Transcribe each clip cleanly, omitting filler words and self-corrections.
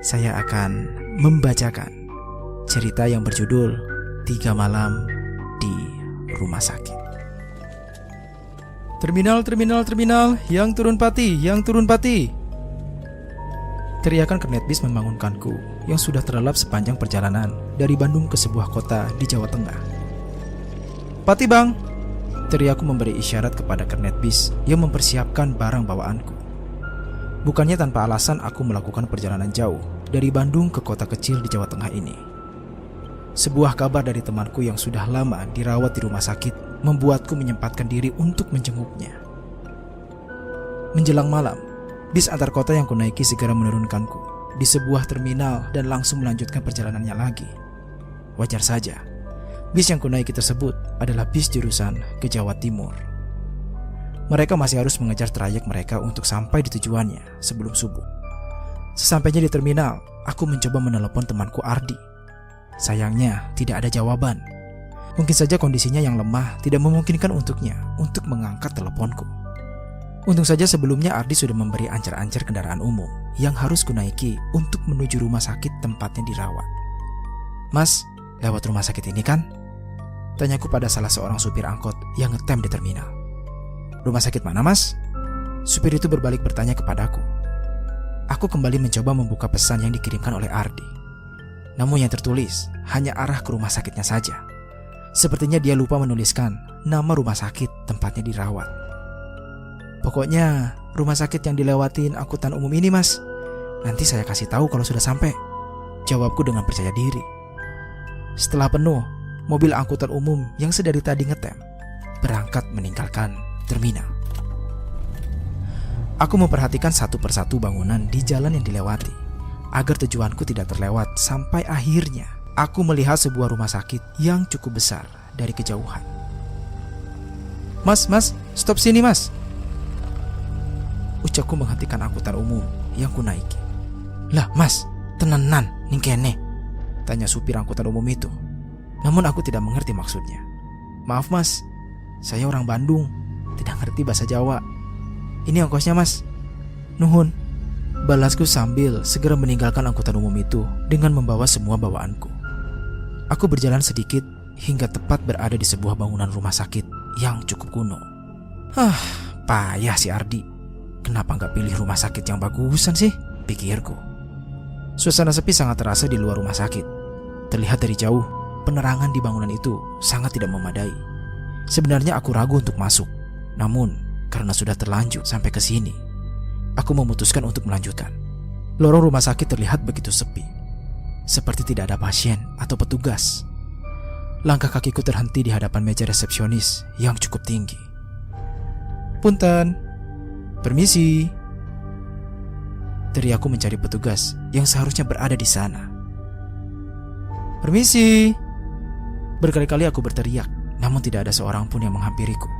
saya akan membacakan cerita yang berjudul 3 Malam di Rumah Sakit. Terminal, yang turun pati. Teriakan kernet bis membangunkanku yang sudah terlelap sepanjang perjalanan dari Bandung ke sebuah kota di Jawa Tengah. Pati bang, teriakku memberi isyarat kepada kernet bis yang mempersiapkan barang bawaanku. Bukannya tanpa alasan aku melakukan perjalanan jauh dari Bandung ke kota kecil di Jawa Tengah ini. Sebuah kabar dari temanku yang sudah lama dirawat di rumah sakit membuatku menyempatkan diri untuk menjenguknya. Menjelang malam, bis antar kota yang kunaiki segera menurunkanku di sebuah terminal dan langsung melanjutkan perjalanannya lagi. Wajar saja, bis yang kunaiki tersebut adalah bis jurusan ke Jawa Timur. Mereka masih harus mengejar trayek mereka untuk sampai di tujuannya sebelum subuh. Sesampainya di terminal, aku mencoba menelepon temanku Ardi. Sayangnya tidak ada jawaban. Mungkin saja kondisinya yang lemah tidak memungkinkan untuknya untuk mengangkat teleponku. Untung saja sebelumnya Ardi sudah memberi ancar-ancar kendaraan umum yang harus kunaiki untuk menuju rumah sakit tempatnya dirawat. Mas, lewat rumah sakit ini kan? Tanyaku pada salah seorang supir angkot yang ngetem di terminal. Rumah sakit mana mas? Supir itu berbalik bertanya kepadaku. Aku kembali mencoba membuka pesan yang dikirimkan oleh Ardi. Namun yang tertulis hanya arah ke rumah sakitnya saja. Sepertinya dia lupa menuliskan nama rumah sakit tempatnya dirawat. Pokoknya rumah sakit yang dilewatin angkutan umum ini mas. Nanti saya kasih tahu kalau sudah sampai, jawabku dengan percaya diri. Setelah penuh, mobil angkutan umum yang sedari tadi ngetem berangkat meninggalkan terminal. Aku memperhatikan satu persatu bangunan di jalan yang dilewati agar tujuanku tidak terlewat sampai akhirnya aku melihat sebuah rumah sakit yang cukup besar dari kejauhan. Mas, stop sini mas. Ucapku menghentikan angkutan umum yang kunaiki. Lah mas, tenanan ning kene, tanya supir angkutan umum itu. Namun aku tidak mengerti maksudnya. Maaf mas, saya orang Bandung, tidak ngerti bahasa Jawa. Ini ongkosnya mas. Nuhun, balasku sambil segera meninggalkan angkutan umum itu dengan membawa semua bawaanku. Aku berjalan sedikit hingga tepat berada di sebuah bangunan rumah sakit yang cukup kuno. Payah si Ardi. Kenapa nggak pilih rumah sakit yang bagusan sih? Pikirku. Suasana sepi sangat terasa di luar rumah sakit. Terlihat dari jauh, penerangan di bangunan itu sangat tidak memadai. Sebenarnya aku ragu untuk masuk. Namun, karena sudah terlanjur sampai ke sini, aku memutuskan untuk melanjutkan. Lorong rumah sakit terlihat begitu sepi. Seperti tidak ada pasien atau petugas. Langkah kakiku terhenti di hadapan meja resepsionis yang cukup tinggi. Punten, permisi. Teriakku mencari petugas yang seharusnya berada di sana. Permisi. Berkali-kali aku berteriak, namun tidak ada seorang pun yang menghampiriku.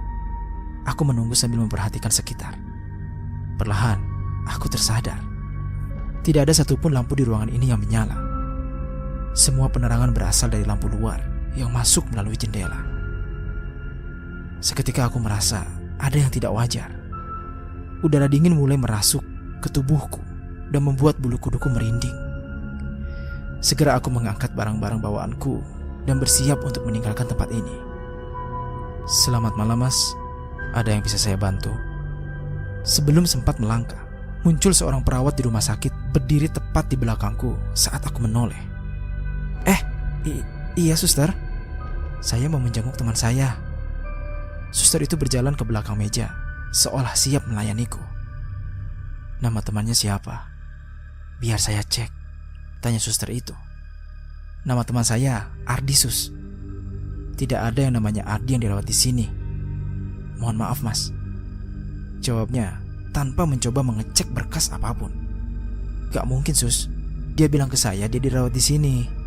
Aku menunggu sambil memperhatikan sekitar. Perlahan, aku tersadar. Tidak ada satupun lampu di ruangan ini yang menyala. Semua penerangan berasal dari lampu luar yang masuk melalui jendela. Seketika aku merasa ada yang tidak wajar. Udara dingin mulai merasuk ke tubuhku dan membuat bulu kuduku merinding. Segera aku mengangkat barang-barang bawaanku dan bersiap untuk meninggalkan tempat ini. Selamat malam mas, ada yang bisa saya bantu? Sebelum sempat melangkah, muncul seorang perawat di rumah sakit berdiri tepat di belakangku saat aku menoleh. Iya suster, saya mau menjenguk teman saya. Suster itu berjalan ke belakang meja, seolah siap melayaniku. Nama temannya siapa? Biar saya cek, tanya suster itu. Nama teman saya Ardi sus. Tidak ada yang namanya Ardi yang dirawat di sini. Mohon maaf mas, jawabnya tanpa mencoba mengecek berkas apapun. Gak mungkin sus, dia bilang ke saya dia dirawat di sini.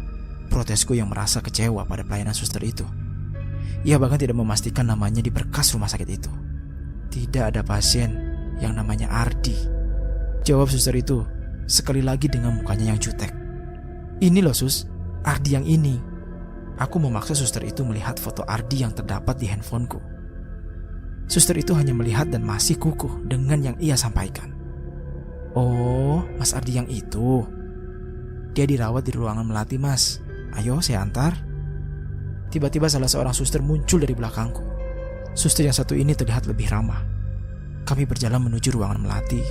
Protesku yang merasa kecewa pada pelayanan suster itu. Ia bahkan tidak memastikan namanya di berkas rumah sakit itu. Tidak ada pasien yang namanya Ardi, jawab suster itu sekali lagi dengan mukanya yang jutek. Ini loh sus, Ardi yang ini. Aku memaksa suster itu melihat foto Ardi yang terdapat di handphoneku. Suster itu hanya melihat dan masih kukuh dengan yang ia sampaikan. Oh, Mas Ardi yang itu. Dia dirawat di ruangan melati, Mas. Ayo saya antar. Tiba-tiba salah seorang suster muncul dari belakangku. Suster yang satu ini terlihat lebih ramah. Kami berjalan menuju ruangan melati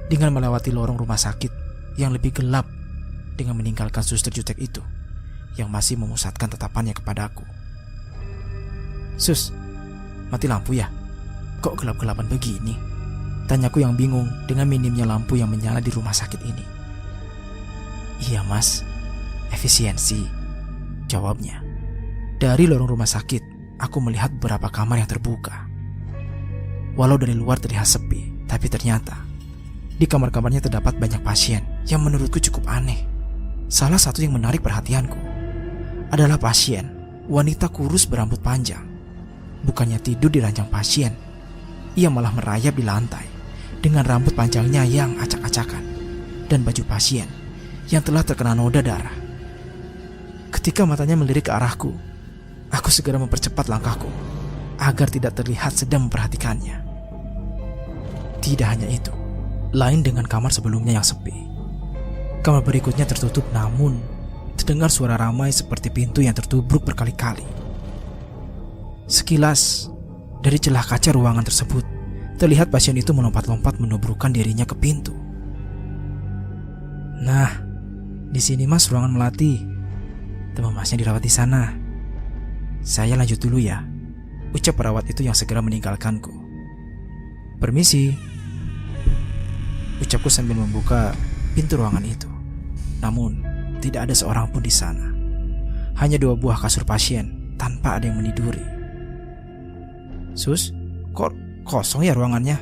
dengan melewati lorong rumah sakit yang lebih gelap, dengan meninggalkan suster jutek itu yang masih memusatkan tatapannya kepadaku. Sus, mati lampu ya? Kok gelap-gelapan begini? Tanyaku yang bingung dengan minimnya lampu yang menyala di rumah sakit ini. Iya mas, efisiensi, jawabnya. Dari lorong rumah sakit, aku melihat beberapa kamar yang terbuka. Walau dari luar terlihat sepi, tapi ternyata di kamar-kamarnya terdapat banyak pasien yang menurutku cukup aneh. Salah satu yang menarik perhatianku adalah pasien wanita kurus berambut panjang. Bukannya tidur di ranjang pasien, ia malah merayap di lantai dengan rambut panjangnya yang acak-acakan dan baju pasien yang telah terkena noda darah. Ketika matanya melirik ke arahku, aku segera mempercepat langkahku agar tidak terlihat sedang memperhatikannya. Tidak hanya itu, lain dengan kamar sebelumnya yang sepi. Kamar berikutnya tertutup, namun terdengar suara ramai seperti pintu yang tertubruk berkali-kali. Sekilas dari celah kaca ruangan tersebut, terlihat pasien itu melompat-lompat menubrukkan dirinya ke pintu. Nah, di sini mas ruangan melati. Teman masnya dirawat di sana. Saya lanjut dulu ya, ucap perawat itu yang segera meninggalkanku. Permisi, ucapku sambil membuka pintu ruangan itu. Namun, tidak ada seorang pun di sana. Hanya 2 buah kasur pasien tanpa ada yang meniduri. Sus, kok kosong ya ruangannya?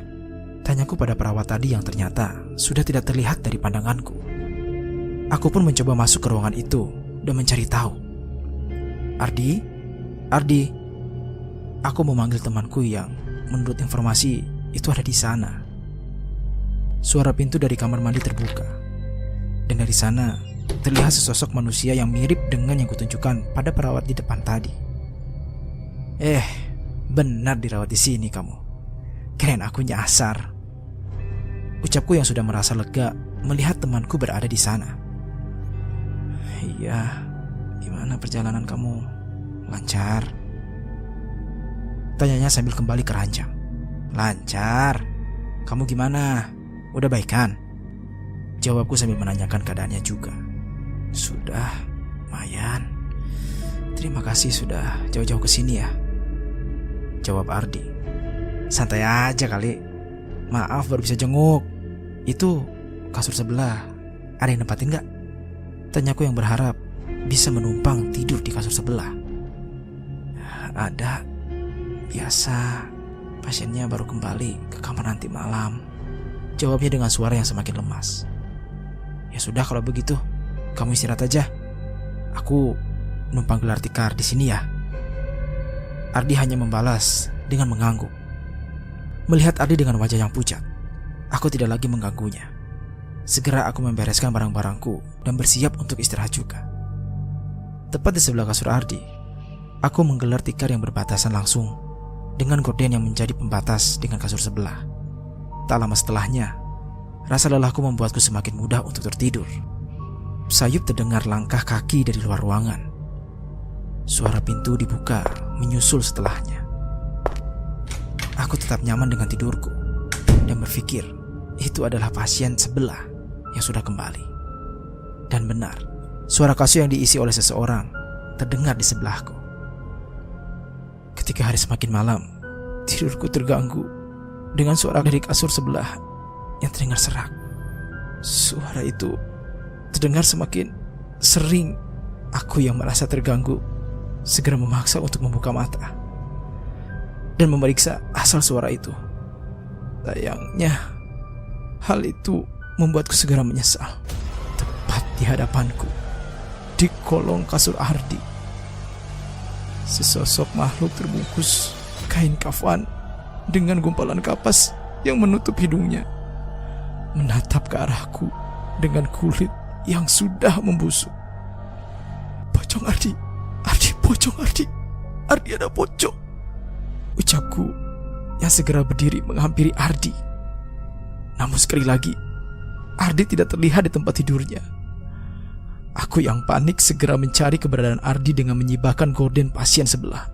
Tanyaku pada perawat tadi yang ternyata sudah tidak terlihat dari pandanganku. Aku pun mencoba masuk ke ruangan itu dan mencari tahu. Ardi, aku memanggil temanku yang menurut informasi itu ada di sana. Suara pintu dari kamar mandi terbuka, dan dari sana terlihat sesosok manusia yang mirip dengan yang kutunjukkan pada perawat di depan tadi. Benar dirawat di sini kamu. Kirain aku nyasar. Ucapku yang sudah merasa lega melihat temanku berada di sana. Iya, gimana perjalanan kamu? Lancar? Tanyanya sambil kembali ke ranjang. Lancar. Kamu gimana? Udah baikan? Jawabku sambil menanyakan keadaannya juga. Sudah, lumayan. Terima kasih sudah jauh-jauh ke sini ya, jawab Ardi. Santai aja kali. Maaf baru bisa jenguk. Itu kasur sebelah ada yang nempatin gak? Tanyaku yang berharap bisa menumpang tidur di kasur sebelah. Ada. Biasa, pasiennya baru kembali ke kamar nanti malam, jawabnya dengan suara yang semakin lemas. Ya sudah kalau begitu, kamu istirahat aja. Aku numpang gelar tikar di sini ya. Ardi hanya membalas dengan mengangguk. Melihat Ardi dengan wajah yang pucat, aku tidak lagi mengganggunya. Segera aku membereskan barang-barangku dan bersiap untuk istirahat juga. Tepat di sebelah kasur Ardi, aku menggelar tikar yang berbatasan langsung dengan gorden yang menjadi pembatas dengan kasur sebelah. Tak lama setelahnya, rasa lelahku membuatku semakin mudah untuk tertidur. Sayup terdengar langkah kaki dari luar ruangan. Suara pintu dibuka menyusul setelahnya. Aku tetap nyaman dengan tidurku dan berpikir itu adalah pasien sebelah yang sudah kembali. Dan benar, suara kasur yang diisi oleh seseorang terdengar di sebelahku. Ketika hari semakin malam, tidurku terganggu dengan suara dari kasur sebelah yang terdengar serak. Suara itu terdengar semakin sering. Aku yang merasa terganggu segera memaksa untuk membuka mata dan memeriksa asal suara itu. Sayangnya, hal itu membuatku segera menyesal. Tepat di hadapanku, di kolong kasur Ardi, sesosok makhluk terbungkus kain kafan dengan gumpalan kapas yang menutup hidungnya, menatap ke arahku dengan kulit yang sudah membusuk. Pocong Ardi, pocong Ardi, ada pocong, ucapku yang segera berdiri menghampiri Ardi. Namun sekali lagi, Ardi tidak terlihat di tempat tidurnya. Aku yang panik segera mencari keberadaan Ardi dengan menyibakkan gorden pasien sebelah.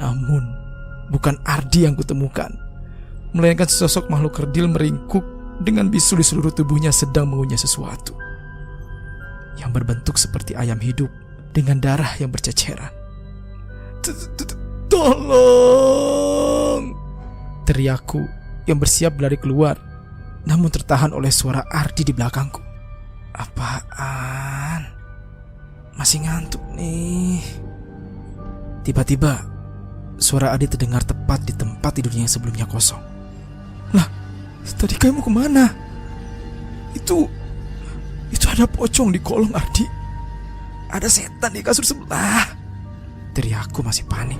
Namun, bukan Ardi yang kutemukan, melainkan sesosok makhluk kerdil meringkuk dengan bisul di seluruh tubuhnya sedang mengunyah sesuatu yang berbentuk seperti ayam hidup dengan darah yang berceceran. Tolong! Teriakku yang bersiap berlari keluar, namun tertahan oleh suara Ardi di belakangku. Apaan? Masih ngantuk nih. Tiba-tiba suara Ardi terdengar tepat di tempat tidurnya yang sebelumnya kosong. Lah, tadi kamu kemana? Itu ada pocong di kolong, Ardi. Ada setan di kasur sebelah. Teriakku masih panik.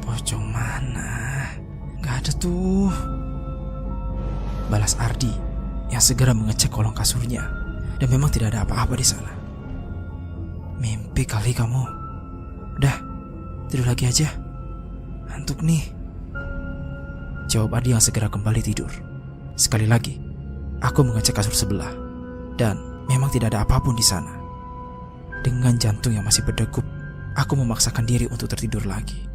Pocong mana? Gak ada tuh. Balas Ardi yang segera mengecek kolong kasurnya, dan memang tidak ada apa-apa di sana. Mimpi kali kamu. Udah, tidur lagi aja. Ngantuk nih. Jawab Ardi yang segera kembali tidur. Sekali lagi, aku mengecek kasur sebelah, dan memang tidak ada apapun di sana. Dengan jantung yang masih berdegup, aku memaksakan diri untuk tertidur lagi.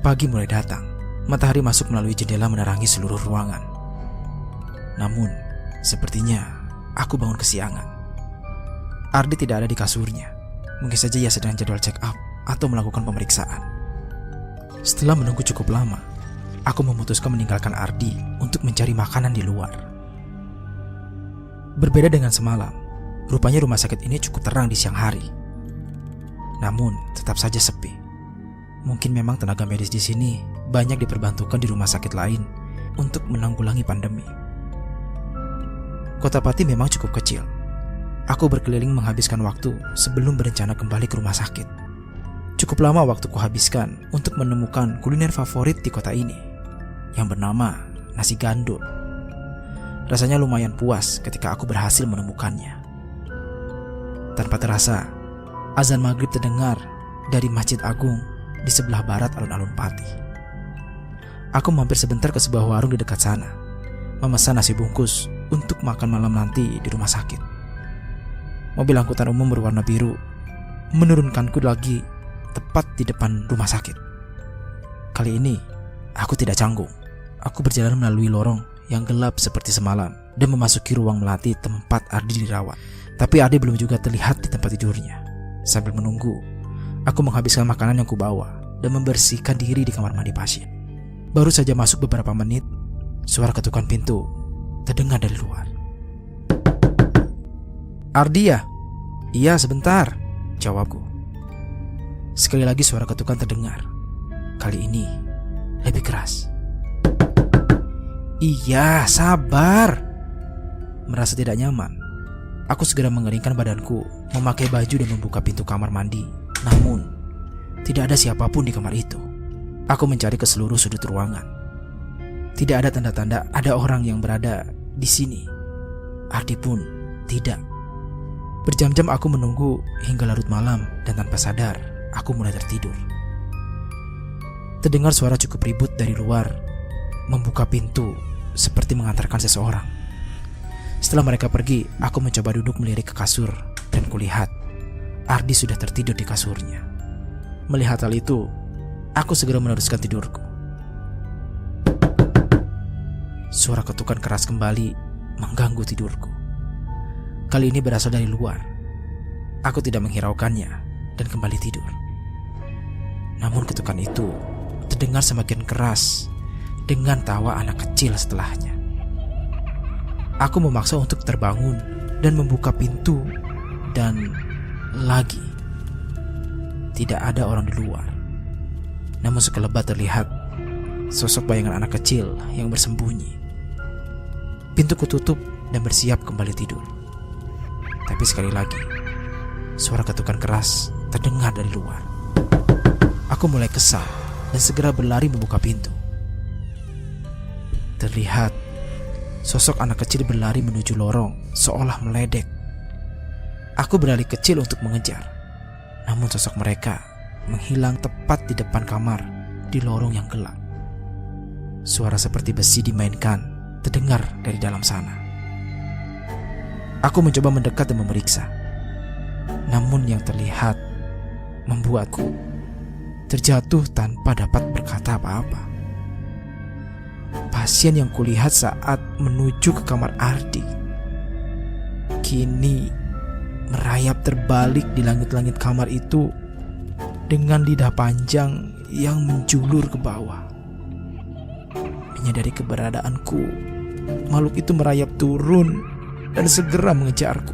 Pagi mulai datang. Matahari masuk melalui jendela menerangi seluruh ruangan. Namun, sepertinya aku bangun kesiangan. Ardi tidak ada di kasurnya. Mungkin saja ia sedang jadwal check up atau melakukan pemeriksaan. Setelah menunggu cukup lama, aku memutuskan meninggalkan Ardi untuk mencari makanan di luar. Berbeda dengan semalam, rupanya rumah sakit ini cukup terang di siang hari. Namun, tetap saja sepi. Mungkin memang tenaga medis di sini banyak diperbantukan di rumah sakit lain untuk menanggulangi pandemi. Kota Pati memang cukup kecil. Aku berkeliling menghabiskan waktu sebelum berencana kembali ke rumah sakit. Cukup lama waktu kuhabiskan untuk menemukan kuliner favorit di kota ini, yang bernama nasi gandul. Rasanya lumayan puas ketika aku berhasil menemukannya. Tanpa terasa, azan maghrib terdengar dari Masjid Agung di sebelah barat alun-alun Pati. Aku mampir sebentar ke sebuah warung di dekat sana, memesan nasi bungkus untuk makan malam nanti di rumah sakit. Mobil angkutan umum berwarna biru menurunkanku lagi tepat di depan rumah sakit. Kali ini aku tidak canggung. Aku berjalan melalui lorong yang gelap seperti semalam dan memasuki ruang melati tempat Ardi dirawat. Tapi Ardi belum juga terlihat di tempat tidurnya. Sambil menunggu, aku menghabiskan makanan yang kubawa dan membersihkan diri di kamar mandi pasien. Baru saja masuk beberapa menit, suara ketukan pintu terdengar dari luar. Ardi ya? Iya, sebentar, jawabku. Sekali lagi suara ketukan terdengar. Kali ini lebih keras. Iya, sabar. Merasa tidak nyaman, aku segera mengeringkan badanku, memakai baju dan membuka pintu kamar mandi. Namun, tidak ada siapapun di kamar itu. Aku mencari ke seluruh sudut ruangan. Tidak ada tanda-tanda ada orang yang berada di sini. Ardi pun tidak. Berjam-jam aku menunggu hingga larut malam dan tanpa sadar aku mulai tertidur. Terdengar suara cukup ribut dari luar, membuka pintu seperti mengantarkan seseorang. Setelah mereka pergi, aku mencoba duduk melirik ke kasur dan kulihat Ardi sudah tertidur di kasurnya. Melihat hal itu, aku segera meneruskan tidurku. Suara ketukan keras kembali mengganggu tidurku. Kali ini berasal dari luar. Aku tidak menghiraukannya dan kembali tidur. Namun ketukan itu terdengar semakin keras dengan tawa anak kecil setelahnya. Aku memaksa untuk terbangun dan membuka pintu, dan lagi tidak ada orang di luar. Namun sekelebat terlihat sosok bayangan anak kecil yang bersembunyi. Pintu kututup dan bersiap kembali tidur. Tapi sekali lagi, suara ketukan keras terdengar dari luar. Aku mulai kesal dan segera berlari membuka pintu. Terlihat sosok anak kecil berlari menuju lorong seolah meledek. Aku berlari kecil untuk mengejar. Namun sosok mereka menghilang tepat di depan kamar di lorong yang gelap. Suara seperti besi dimainkan terdengar dari dalam sana. Aku mencoba mendekat dan memeriksa. Namun yang terlihat membuatku terjatuh tanpa dapat berkata apa-apa. Pasien yang kulihat saat menuju ke kamar Ardi kini merayap terbalik di langit-langit kamar itu dengan lidah panjang yang menjulur ke bawah. Menyadari keberadaanku, makhluk itu merayap turun dan segera mengejarku.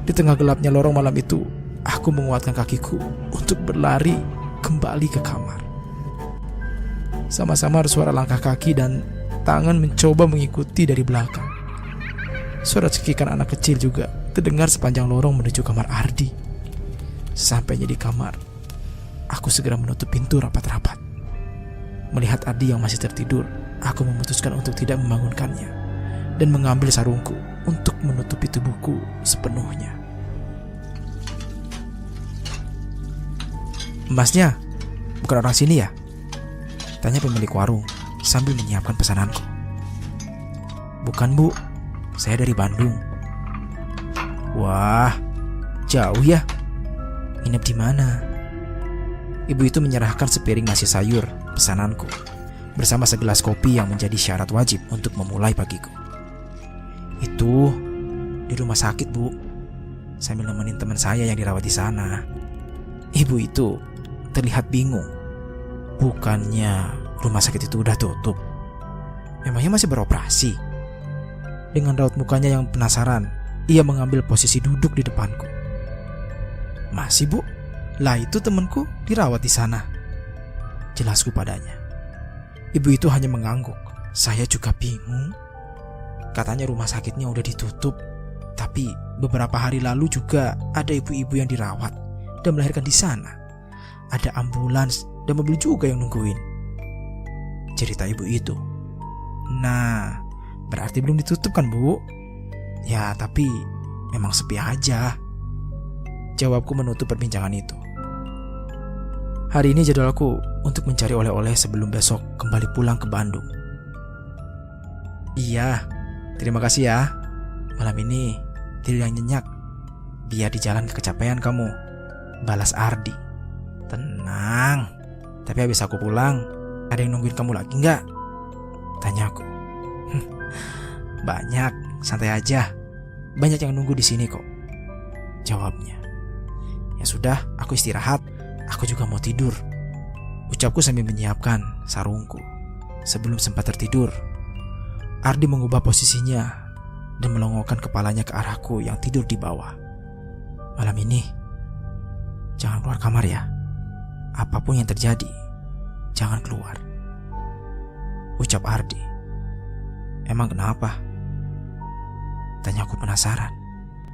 Di tengah gelapnya lorong malam itu, aku menguatkan kakiku untuk berlari kembali ke kamar. Sama-sama ada suara langkah kaki dan tangan mencoba mengikuti dari belakang. Suara cekikan anak kecil juga terdengar sepanjang lorong menuju kamar Ardi. Sesampainya di kamar, aku segera menutup pintu rapat-rapat. Melihat Ardi yang masih tertidur, aku memutuskan untuk tidak membangunkannya dan mengambil sarungku untuk menutupi tubuhku sepenuhnya. "Masnya, bukan orang sini ya?" tanya pemilik warung sambil menyiapkan pesananku. "Bukan, Bu. Saya dari Bandung." "Wah, jauh ya? Nginep di mana?" Ibu itu menyerahkan sepiring nasi sayur pesananku bersama segelas kopi yang menjadi syarat wajib untuk memulai pagiku. "Itu di rumah sakit, Bu. Sambil nemenin teman saya yang dirawat di sana." Ibu itu terlihat bingung. Bukannya rumah sakit itu udah tutup? Memangnya masih beroperasi? Dengan raut mukanya yang penasaran, ia mengambil posisi duduk di depanku. "Masih, Bu? Lah itu temanku dirawat di sana," jelasku padanya. Ibu itu hanya mengangguk. Saya juga bingung. Katanya rumah sakitnya udah ditutup, tapi beberapa hari lalu juga ada ibu-ibu yang dirawat dan melahirkan di sana. Ada ambulans dan mobil juga yang nungguin, cerita ibu itu. "Nah, berarti belum ditutup kan, Bu?" "Ya, tapi memang sepi aja," jawabku menutup perbincangan itu. Hari ini jadwalku untuk mencari oleh-oleh sebelum besok kembali pulang ke Bandung. "Iya, terima kasih ya. Malam ini tidur yang nyenyak, biar di jalan kecapean kamu," balas Ardi. "Tenang, tapi habis aku pulang, ada yang nungguin kamu lagi nggak?" tanyaku. "Banyak, santai aja. Banyak yang nunggu di sini kok," jawabnya. "Ya sudah, aku istirahat. Aku juga mau tidur," ucapku sambil menyiapkan sarungku. Sebelum sempat tertidur, Ardi mengubah posisinya dan melongokkan kepalanya ke arahku yang tidur di bawah. "Malam ini jangan keluar kamar ya. Apapun yang terjadi, jangan keluar," ucap Ardi. "Emang kenapa?" tanyaku penasaran.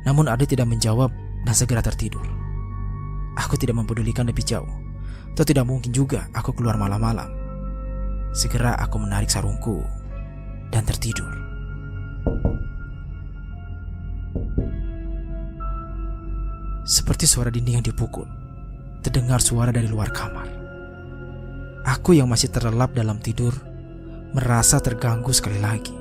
Namun Ardi tidak menjawab dan segera tertidur. Aku tidak mempedulikan lebih jauh. Atau tidak mungkin juga aku keluar malam-malam. Segera aku menarik sarungku dan tertidur. Seperti suara dinding yang dipukul, terdengar suara dari luar kamar. Aku yang masih terlelap dalam tidur merasa terganggu sekali lagi.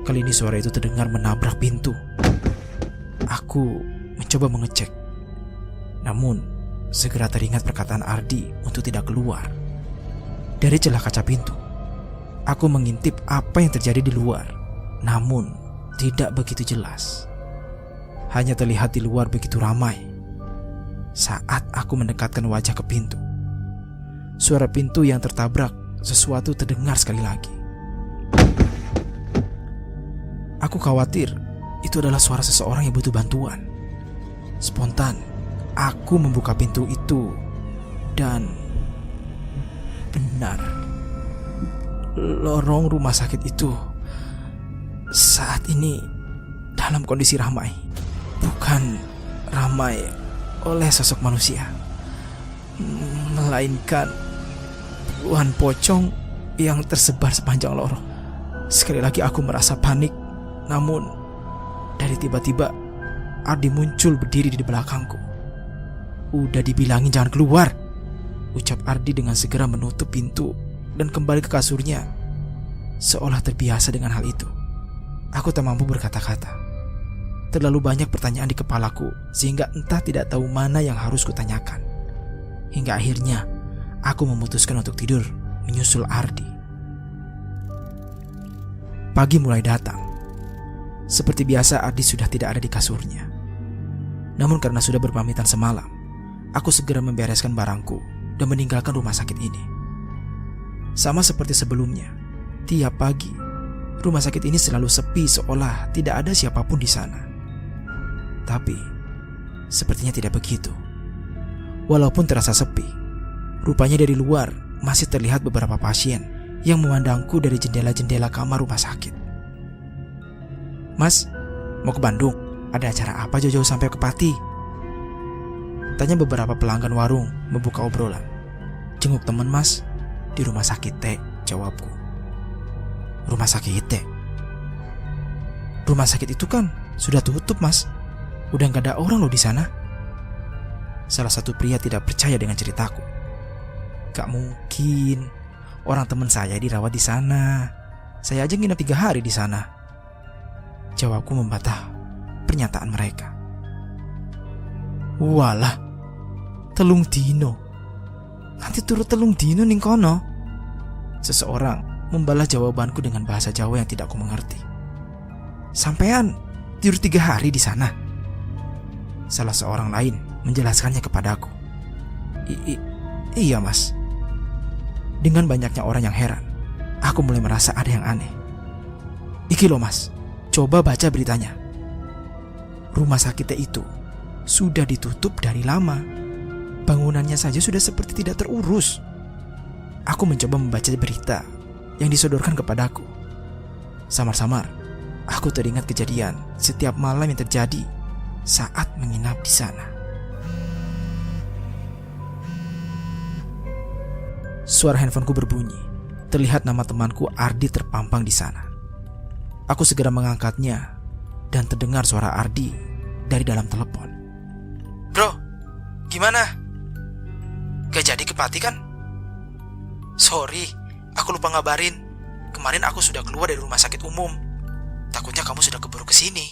Kali ini suara itu terdengar menabrak pintu. Aku mencoba mengecek, namun segera teringat perkataan Ardi untuk tidak keluar. Dari celah kaca pintu, aku mengintip apa yang terjadi di luar, namun tidak begitu jelas. Hanya terlihat di luar begitu ramai. Saat aku mendekatkan wajah ke pintu, suara pintu yang tertabrak sesuatu terdengar sekali lagi. Aku khawatir itu adalah suara seseorang yang butuh bantuan. Spontan, aku membuka pintu itu dan benar, lorong rumah sakit itu saat ini dalam kondisi ramai. Bukan ramai oleh sosok manusia, melainkan puluhan pocong yang tersebar sepanjang lorong. Sekali lagi aku merasa panik. Namun dari tiba-tiba Ardi muncul berdiri di belakangku. "Udah dibilangin jangan keluar," ucap Ardi dengan segera menutup pintu dan kembali ke kasurnya, seolah terbiasa dengan hal itu. Aku tak mampu berkata-kata. Terlalu banyak pertanyaan di kepalaku sehingga entah tidak tahu mana yang harus kutanyakan. Hingga akhirnya aku memutuskan untuk tidur menyusul Ardi. Pagi mulai datang. Seperti biasa Ardi sudah tidak ada di kasurnya. Namun karena sudah berpamitan semalam, aku segera membereskan barangku dan meninggalkan rumah sakit ini. Sama seperti sebelumnya, tiap pagi rumah sakit ini selalu sepi seolah tidak ada siapapun di sana. Tapi sepertinya tidak begitu. Walaupun terasa sepi, rupanya dari luar masih terlihat beberapa pasien yang memandangku dari jendela-jendela kamar rumah sakit. "Mas, mau ke Bandung? Ada acara apa jauh-jauh sampai ke Pati?" Tanya beberapa pelanggan warung membuka obrolan. "Jenguk temen mas, di rumah sakit teh," jawabku. "Rumah sakit teh? Rumah sakit itu kan sudah tutup mas. Udah gak ada orang loh di sana." Salah satu pria tidak percaya dengan ceritaku. "Gak mungkin, orang teman saya dirawat di sana. Saya aja nginep 3 hari di sana," jawabku membantah pernyataan mereka. "Walah, telung dino. Nanti turut telung dino ning kono." Seseorang membalas jawabanku dengan bahasa Jawa yang tidak aku mengerti. "Sampean tidur 3 hari di sana?" Salah seorang lain menjelaskannya kepadaku. Iya mas." Dengan banyaknya orang yang heran, aku mulai merasa ada yang aneh. "Iki loh mas, coba baca beritanya. Rumah sakitnya itu sudah ditutup dari lama. Bangunannya saja sudah seperti tidak terurus." Aku mencoba membaca berita yang disodorkan kepadaku. Samar-samar aku teringat kejadian setiap malam yang terjadi saat menginap di sana. Suara handphoneku berbunyi. Terlihat nama temanku Ardi terpampang di sana. Aku segera mengangkatnya dan terdengar suara Ardi dari dalam telepon. "Bro, gimana? Gak jadi ke Pati kan?" "Sorry, aku lupa ngabarin. Kemarin aku sudah keluar dari rumah sakit umum. Takutnya kamu sudah keburu kesini."